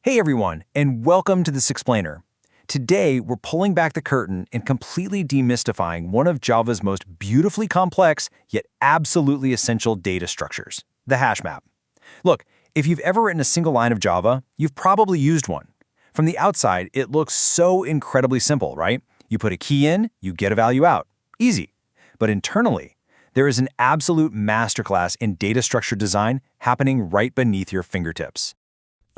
Hey everyone, and welcome to this explainer. Today, we're pulling back the curtain and completely demystifying one of Java's most beautifully complex yet absolutely essential data structures, the hash map. Look, if you've ever written a single line of Java, you've probably used one. From the outside, it looks so incredibly simple, right? You put a key in, you get a value out. Easy. But internally, there is an absolute masterclass in data structure design happening right beneath your fingertips.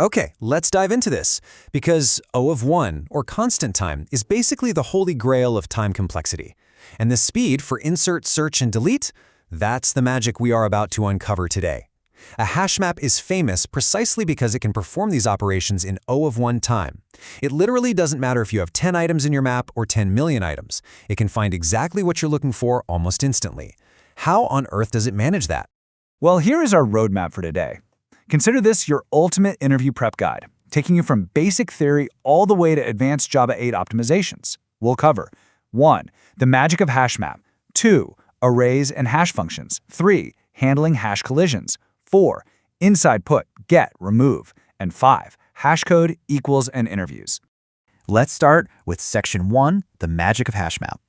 Okay, let's dive into this, because O of 1, or constant time, is basically the holy grail of time complexity. And the speed for insert, search, and delete, that's the magic we are about to uncover today. A hash map is famous precisely because it can perform these operations in O of 1 time. It literally doesn't matter if you have 10 items in your map or 10 million items. It can find exactly what you're looking for almost instantly. How on earth does it manage that? Well, here is our roadmap for today. Consider this your ultimate interview prep guide, taking you from basic theory all the way to advanced Java 8 optimizations. We'll cover 1. The magic of HashMap, 2. Arrays and hash functions, 3. Handling hash collisions, 4. Inside put, get, remove, and 5. Hashcode, equals, and interviews. Let's start with Section 1, the magic of HashMap.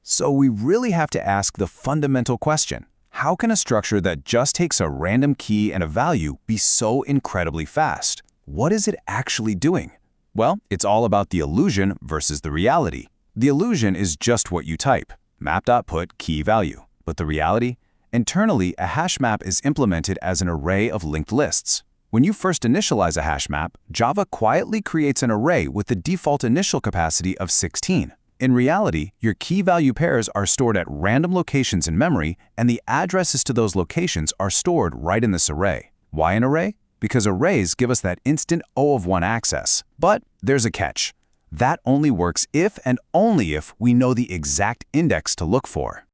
So we really have to ask the fundamental question. How can a structure that just takes a random key and a value be so incredibly fast? What is it actually doing? Well, it's all about the illusion versus the reality. The illusion is just what you type, map.put key value. But the reality? Internally, a hash map is implemented as an array of linked lists. When you first initialize a hash map, Java quietly creates an array with the default initial capacity of 16. In reality, your key value pairs are stored at random locations in memory, and the addresses to those locations are stored right in this array. Why an array? Because arrays give us that instant O of 1 access. But there's a catch. That only works if and only if we know the exact index to look for.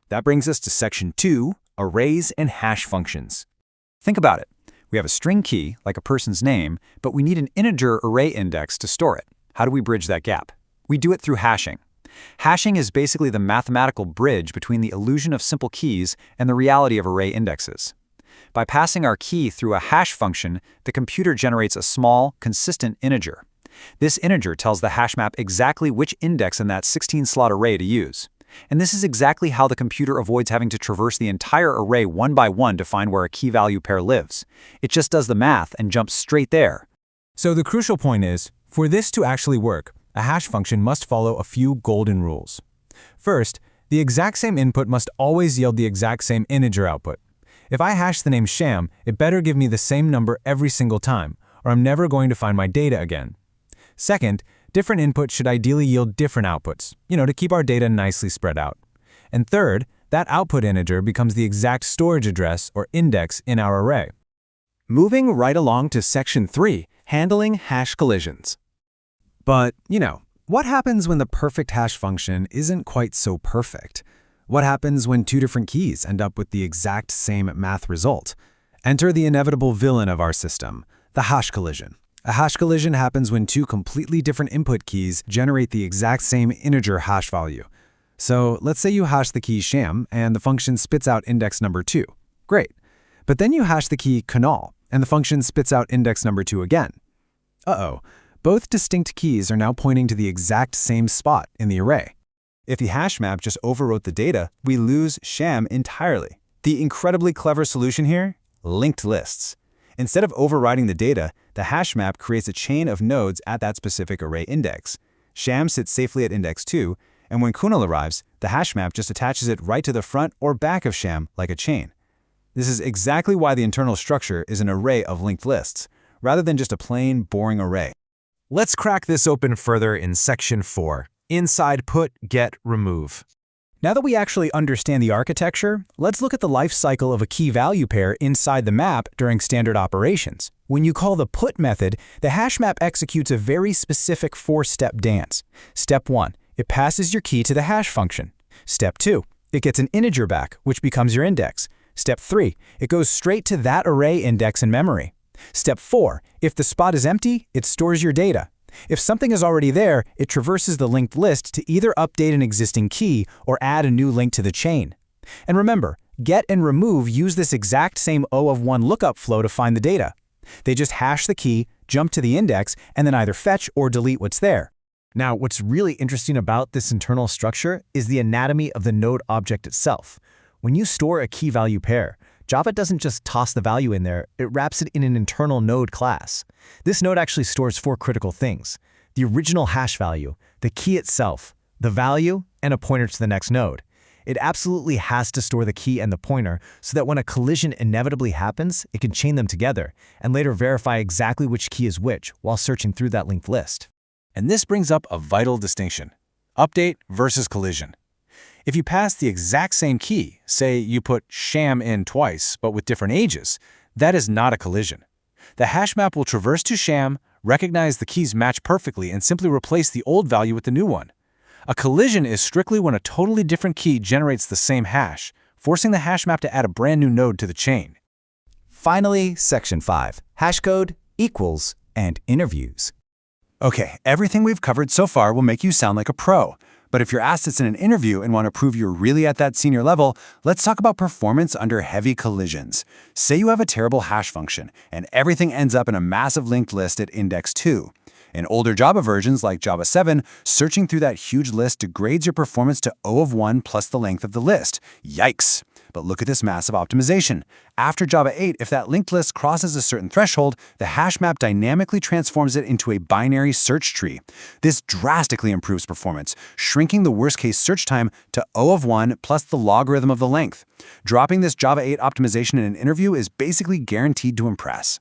That brings us to Section 2, Arrays and Hash Functions. Think about it. We have a string key, like a person's name, but we need an integer array index to store it. How do we bridge that gap? We do it through hashing. Hashing is basically the mathematical bridge between the illusion of simple keys and the reality of array indexes. By passing our key through a hash function, the computer generates a small, consistent integer. This integer tells the hash map exactly which index in that 16-slot array to use. And this is exactly how the computer avoids having to traverse the entire array one by one to find where a key value pair lives. It just does the math and jumps straight there. So the crucial point is, for this to actually work, a hash function must follow a few golden rules. First, the exact same input must always yield the exact same integer output. If I hash the name Sham, it better give me the same number every single time, or I'm never going to find my data again. Second, different inputs should ideally yield different outputs, to keep our data nicely spread out. And third, that output integer becomes the exact storage address or index in our array. Moving right along to Section 3, Handling Hash Collisions. But, what happens when the perfect hash function isn't quite so perfect? What happens when two different keys end up with the exact same math result? Enter the inevitable villain of our system, the hash collision. A hash collision happens when two completely different input keys generate the exact same integer hash value. So let's say you hash the key sham and the function spits out index number 2. Great. But then you hash the key canal and the function spits out index number 2 again. Uh-oh. Both distinct keys are now pointing to the exact same spot in the array. If the hash map just overwrote the data, we lose sham entirely. The incredibly clever solution here? Linked lists. Instead of overriding the data, the hash map creates a chain of nodes at that specific array index. Sham sits safely at index 2, and when Kunal arrives, the hash map just attaches it right to the front or back of Sham like a chain. This is exactly why the internal structure is an array of linked lists, rather than just a plain, boring array. Let's crack this open further in Section 4, Inside Put, Get, Remove. Now that we actually understand the architecture, let's look at the life cycle of a key value pair inside the map during standard operations. When you call the put method, the hash map executes a very specific 4-step dance. Step 1, it passes your key to the hash function. Step 2, it gets an integer back, which becomes your index. Step 3, it goes straight to that array index in memory. Step 4, if the spot is empty, it stores your data. If something is already there, it traverses the linked list to either update an existing key or add a new link to the chain. And remember, get and remove use this exact same O of 1 lookup flow to find the data. They just hash the key, jump to the index, and then either fetch or delete what's there. Now, what's really interesting about this internal structure is the anatomy of the node object itself. When you store a key-value pair, Java doesn't just toss the value in there, it wraps it in an internal node class. This node actually stores 4 critical things: the original hash value, the key itself, the value, and a pointer to the next node. It absolutely has to store the key and the pointer so that when a collision inevitably happens, it can chain them together and later verify exactly which key is which while searching through that linked list. And this brings up a vital distinction: update versus collision. If you pass the exact same key, say you put sham in twice but with different ages, that is not a collision. The hash map will traverse to sham, recognize the keys match perfectly, and simply replace the old value with the new one. A collision is strictly when a totally different key generates the same hash, forcing the hash map to add a brand new node to the chain. Finally, Section 5, Hashcode, Equals, and Interviews. Okay, everything we've covered so far will make you sound like a pro. But if you're asked this in an interview and want to prove you're really at that senior level, let's talk about performance under heavy collisions. Say you have a terrible hash function, and everything ends up in a massive linked list at index 2. In older Java versions like Java 7, searching through that huge list degrades your performance to O of 1 plus the length of the list. Yikes! But look at this massive optimization. After Java 8, if that linked list crosses a certain threshold, the hash map dynamically transforms it into a binary search tree. This drastically improves performance, shrinking the worst-case search time to O of 1 plus the logarithm of the length. Dropping this Java 8 optimization in an interview is basically guaranteed to impress.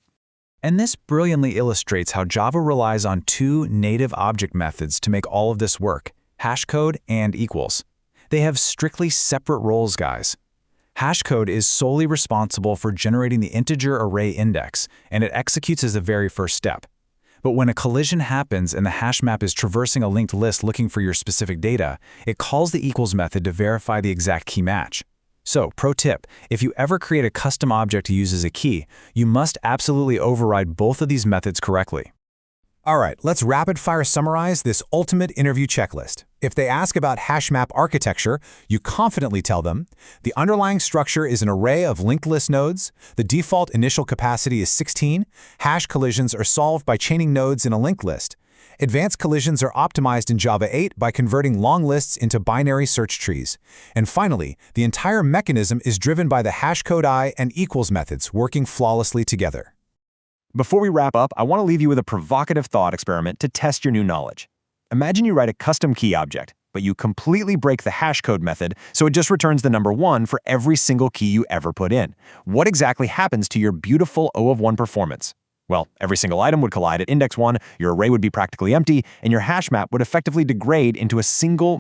And this brilliantly illustrates how Java relies on 2 native object methods to make all of this work: hashcode and equals. They have strictly separate roles, guys. Hashcode is solely responsible for generating the integer array index, and it executes as the very first step. But when a collision happens and the hash map is traversing a linked list looking for your specific data, it calls the equals method to verify the exact key match. So, pro tip, if you ever create a custom object to use as a key, you must absolutely override both of these methods correctly. All right, let's rapid-fire summarize this ultimate interview checklist. If they ask about HashMap architecture, you confidently tell them, the underlying structure is an array of linked list nodes, the default initial capacity is 16, hash collisions are solved by chaining nodes in a linked list. Advanced collisions are optimized in Java 8 by converting long lists into binary search trees. And finally, the entire mechanism is driven by the hashcode I and equals methods working flawlessly together. Before we wrap up, I want to leave you with a provocative thought experiment to test your new knowledge. Imagine you write a custom key object, but you completely break the hashcode method so it just returns the number 1 for every single key you ever put in. What exactly happens to your beautiful O of 1 performance? Well, every single item would collide at index 1, your array would be practically empty, and your hash map would effectively degrade into a single